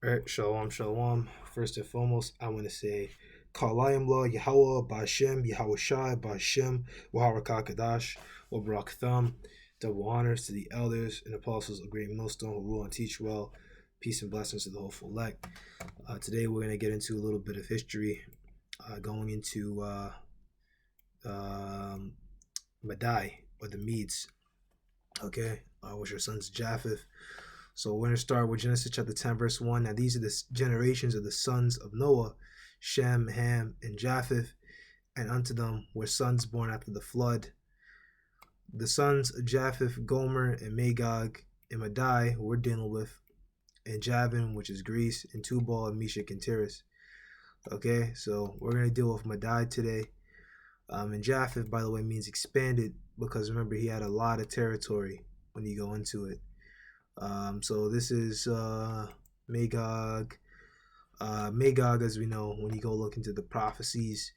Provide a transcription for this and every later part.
All right, shalom, shalom. First and foremost, I want to say, Kalayim La Yahweh Bashem Yahweh Shai Bashem Waharakah Kadash Wabarak Thumb. Double honors to the elders and apostles of Great Millstone who rule and teach well. Peace and blessings to the hopeful elect. Today we're going to get into a little bit of history, going into Madai or the Medes. Okay, with your sons Japheth. So we're going to start with Genesis chapter 10, verse 1. Now these are the generations of the sons of Noah, Shem, Ham, and Japheth, and unto them were sons born after the flood. The sons of Japheth, Gomer, and Magog, and Madai, who we're dealing with, and Javan, which is Greece, and Tubal, and Meshach, and Tiras. Okay, so we're going to deal with Madai today. And Japheth, by the way, means expanded, because remember, he had a lot of territory when you go into it. So this is Magog. Magog, as we know, when you go look into the prophecies,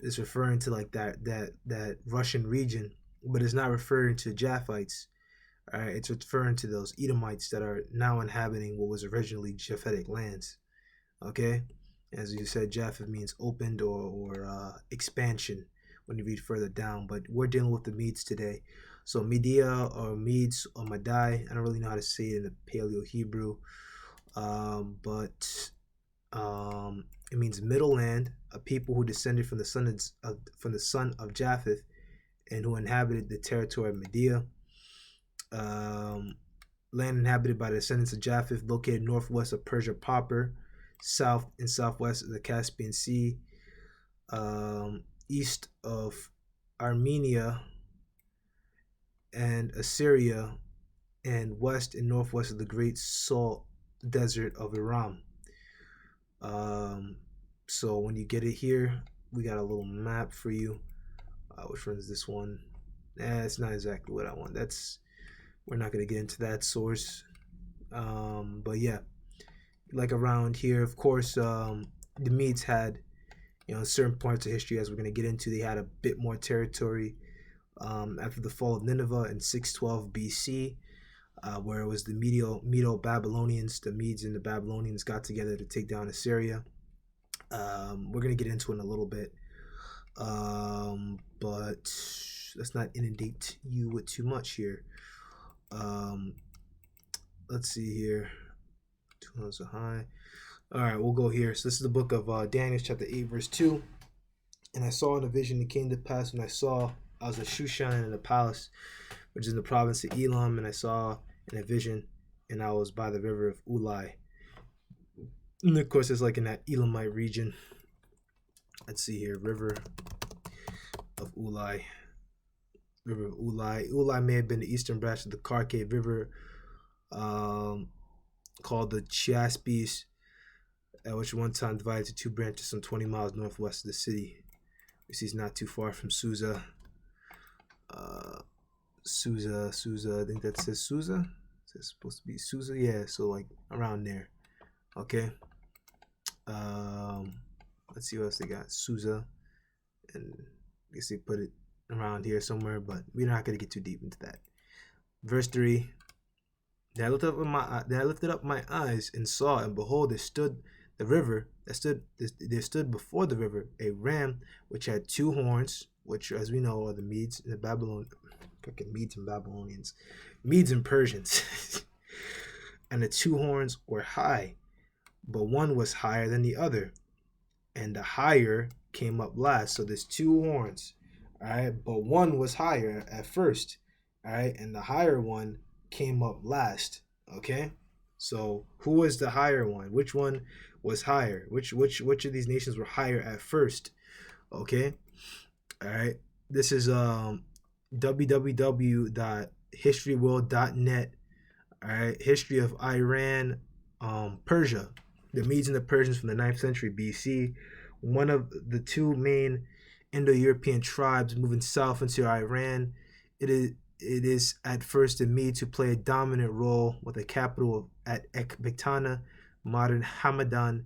is referring to like that Russian region, but it's not referring to Japhites. All right, it's referring to those Edomites that are now inhabiting what was originally Japhetic lands. Okay, as you said, Japheth means opened or expansion when you read further down. But we're dealing with the Medes today. So Media or Medes or Madai, I don't really know how to say it in the Paleo Hebrew, but it means middle land, a people who descended from the son of Japheth, and who inhabited the territory of Media. Land inhabited by the descendants of Japheth, located northwest of Persia proper, south and southwest of the Caspian Sea, east of Armenia and Assyria, and west and northwest of the Great Salt Desert of Iran. So when you get it here, we got a little map for you. Which one is this one? It's not exactly what I want. We're not going to get into that source. But yeah, like around here, of course, the Medes had, certain parts of history, as we're going to get into, they had a bit more territory. After the fall of Nineveh in 612 BC, where it was the Medo-Babylonians, the Medes and the Babylonians got together to take down Assyria. We're going to get into it in a little bit, but let's not inundate you with too much here. Let's see here. 2 so high. All right, we'll go here. So this is the book of Daniel, chapter 8, verse 2. And I saw in a vision, it came to pass when I was at Shushan in the palace, which is in the province of Elam, and I saw in a vision, and I was by the river of Ulai. And of course, it's like in that Elamite region. Let's see here, river of Ulai. River of Ulai. Ulai may have been the eastern branch of the Karkay River, called the Chiaspes, which one time divided into two branches some 20 miles northwest of the city. This is not too far from Susa. Susa, I think that says Susa. It's supposed to be Susa, yeah, so like around there. Okay. Let's see what else they got. Susa, and I guess they put it around here somewhere, but we're not gonna get too deep into that. Verse 3. Then I lifted up my eyes and saw, and behold, there stood before the river a ram which had two horns, which, as we know, are the Medes and the Babylonians. Fucking Medes and Babylonians. Medes and Persians. And the two horns were high, but one was higher than the other, and the higher came up last. So there's two horns, all right, but one was higher at first, all right, and the higher one came up last. Okay, so who was the higher one? Which one was higher? Which of these nations were higher at first? Okay, all right, this is www.historyworld.net. All right, history of Iran, Persia, the Medes and the Persians from the 9th century BC, one of the two main Indo-European tribes moving south into Iran. It is at first the Medes who play a dominant role with a capital at Ecbatana, modern Hamadan.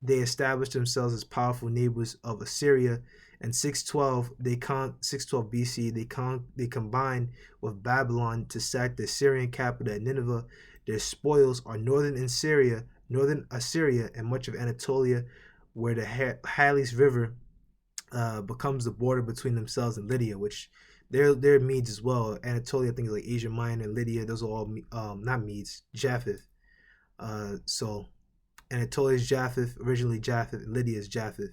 They established themselves as powerful neighbors of Assyria. In 612 BC, they combined with Babylon to sack the Assyrian capital at Nineveh. Their spoils are northern Assyria northern Assyria, and much of Anatolia, where the Halys River becomes the border between themselves and Lydia, which they're Medes as well. Anatolia, I think, is like Asia Minor, and Lydia, those are all not Medes, Japheth. So Anatolia is Japheth, originally Japheth, and Lydia is Japheth.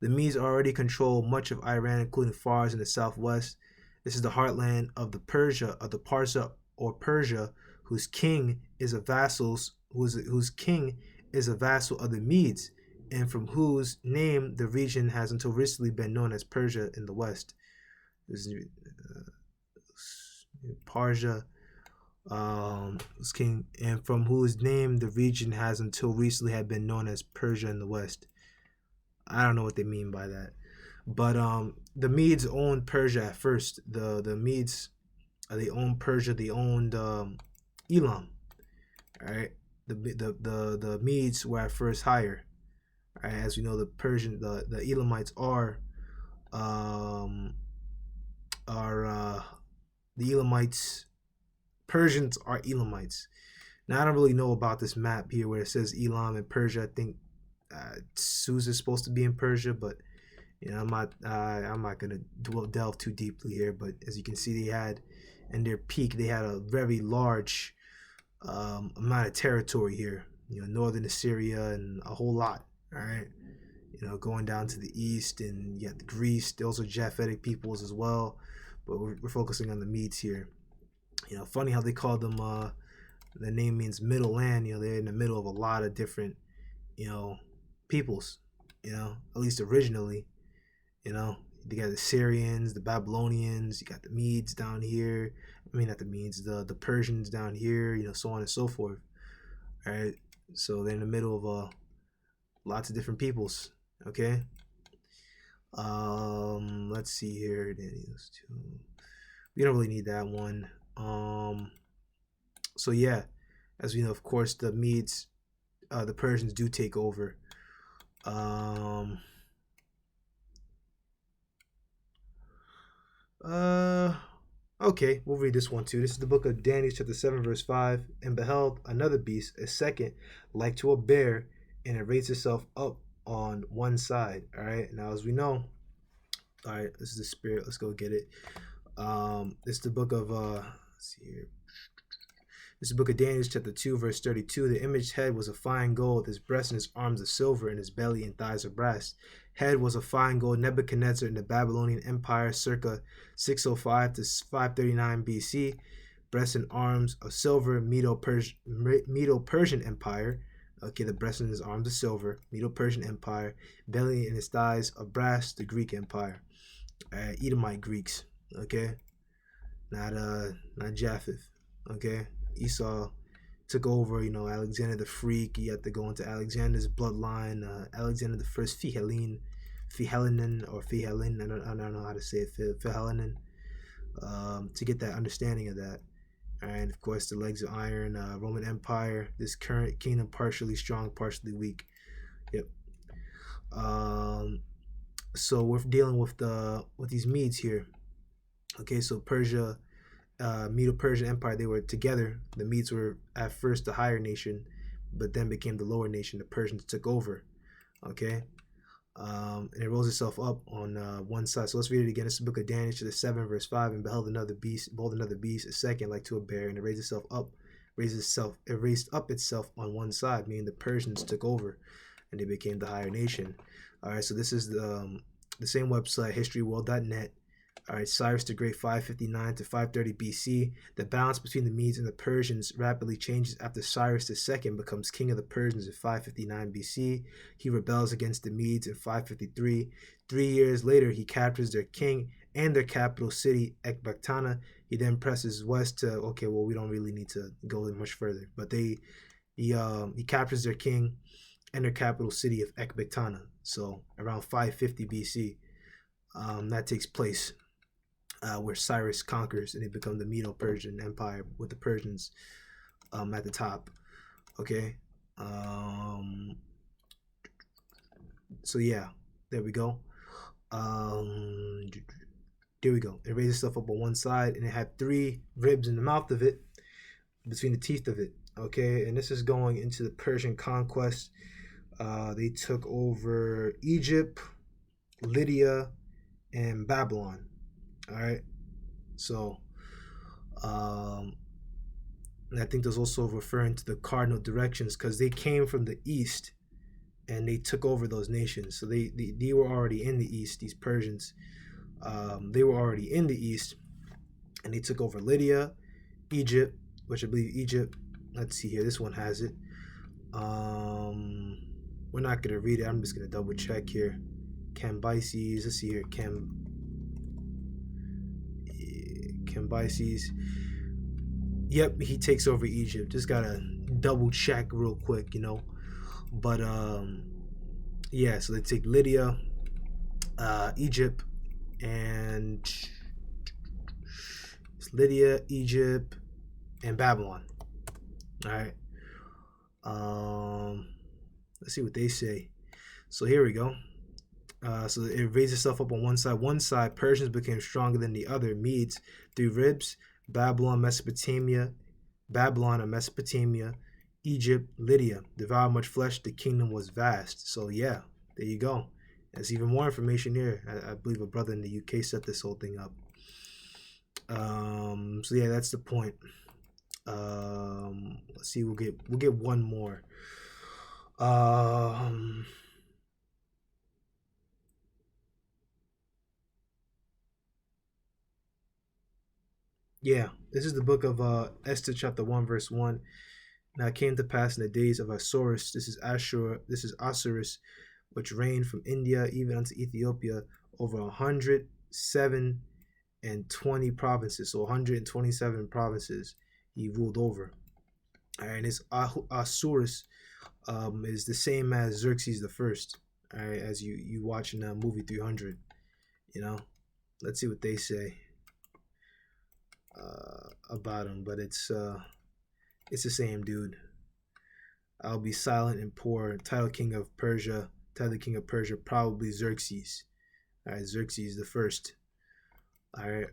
The Medes already control much of Iran, including Fars in the southwest. This is the heartland of the Parsa or Persia, whose king is a whose king is a vassal of the Medes, and from whose name the region has until recently been known as Persia in the west. This is Parja, whose king, and from whose name the region has until recently had been known as Persia in the west. I don't know what they mean by that, but the Medes owned Persia at first. The Medes, they owned Persia. They owned Elam. All right, the Medes were at first higher. All right, as we know, the Elamites are the Elamites. Persians are Elamites. Now I don't really know about this map here where it says Elam and Persia. I think Susa is supposed to be in Persia, but you know, I'm not gonna delve too deeply here. But as you can see, they had in their peak, they had a very large amount of territory here. You know, northern Assyria and a whole lot. All right, you know, going down to the east, and you got Greece. Those are Japhetic peoples as well, but we're focusing on the Medes here. You know, funny how they call them. The name means middle land. You know, they're in the middle of a lot of different, you know, peoples. You know, at least originally. You know, you got the Syrians, the Babylonians. You got the Medes down here. I mean, not the Medes, the Persians down here. You know, so on and so forth. All right. So they're in the middle of lots of different peoples. Okay. Let's see here. We don't really need that one. So yeah, as we know, of course, the Medes, the Persians do take over. Okay, we'll read this one too. This is the book of Daniel, chapter 7, verse 5. And beheld another beast, a second, like to a bear, and it raised itself up on one side. All right, now as we know, all right, this is the spirit. Let's go get it. It's the book of let's see here. This is the book of Daniel, chapter 2, verse 32. The imaged head was of fine gold, his breast and his arms of silver, and his belly and thighs of brass. Head was of fine gold. Nebuchadnezzar in the Babylonian Empire, circa 605 to 539 BC. Breast and arms of silver, Medo-Persian Empire. Okay, the breast and his arms of silver, Medo-Persian Empire. Belly and his thighs of brass, the Greek Empire. Edomite Greeks. Okay, not Japheth. Okay. Esau took over, you know, Alexander the Freak. You have to go into Alexander's bloodline. Alexander the First, Phihellin, or Phihellin. I don't know how to say it. Phihellin. To get that understanding of that. And of course, the legs of iron. Roman Empire. This current kingdom, partially strong, partially weak. Yep. So we're dealing with these Medes here. Okay, so Persia. Medo-Persian Empire, they were together. The Medes were at first the higher nation, but then became the lower nation. The Persians took over. Okay, and it rose itself up on one side. So let's read it again. It's the book of Daniel, chapter 7, verse 5. And beheld another beast, a second like to a bear, and it raised up itself on one side, meaning the Persians took over, and they became the higher nation. All right, so this is the same website, historyworld.net. All right, Cyrus the Great, 559 to 530 BC. The balance between the Medes and the Persians rapidly changes after Cyrus II becomes king of the Persians in 559 BC. He rebels against the Medes in 553. 3 years later, he captures their king and their capital city, Ecbatana. He then presses west to, okay, well, we don't really need to go much further, but he captures their king and their capital city of Ecbatana. So around 550 BC, that takes place. Where Cyrus conquers and they become the Medo-Persian Empire with the Persians at the top. Okay. So yeah, there we go. There we go. It raised itself up on one side, and it had 3 ribs in the mouth of it, between the teeth of it. Okay, and this is going into the Persian conquest. They took over Egypt, Lydia, and Babylon. All right, so um, and I think there's also referring to the cardinal directions because they came from the east and they took over those nations. So they were already in the east. These Persians, they were already in the east, and they took over Lydia, Egypt, which I believe Egypt. Let's see here. This one has it. Um, we're not gonna read it. I'm just gonna double check here. Cambyses. Let's see here. Cambyses. Yep, he takes over Egypt. Just gotta double check real quick, But yeah. So they take Lydia, Egypt, and it's Lydia, Egypt, and Babylon. All right. Let's see what they say. So here we go. So it raised itself up on one side. One side, Persians became stronger than the other. Medes, 3 ribs. Babylon, Mesopotamia. Babylon or Mesopotamia. Egypt, Lydia. Devoured much flesh. The kingdom was vast. So yeah, there you go. There's even more information here. I believe a brother in the UK set this whole thing up. So yeah, that's the point. Let's see. We'll get one more. Yeah, this is the book of Esther, chapter 1, verse 1. Now it came to pass in the days of Asuerus, this is Asuerus, which reigned from India even unto Ethiopia, over 107 provinces. So 127 provinces he ruled over. All right, and this Asuerus is the same as Xerxes the First. All right, as you watch in movie 300. Let's see what they say about him, but it's the same dude. I'll be silent and poor. Title King of Persia. Probably Xerxes. All right, Xerxes the First. All right.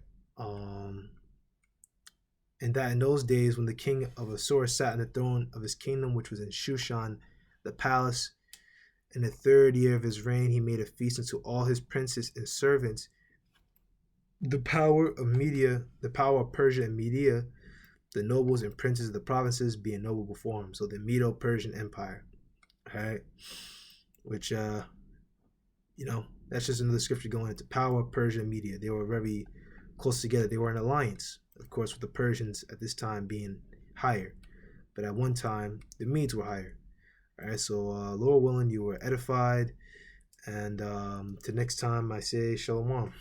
And that in those days, when the king of Assur sat on the throne of his kingdom, which was in Shushan, the palace, in the 3rd year of his reign, he made a feast unto all his princes and servants. The power of Persia and Media, the nobles and princes of the provinces being noble before him. So the Medo-Persian Empire. All right. Which, that's just another scripture going into power, Persia, and Media. They were very close together. They were in alliance, of course, with the Persians at this time being higher. But at one time, the Medes were higher. All right. So, Lord willing, you were edified. And to next time, I say shalom.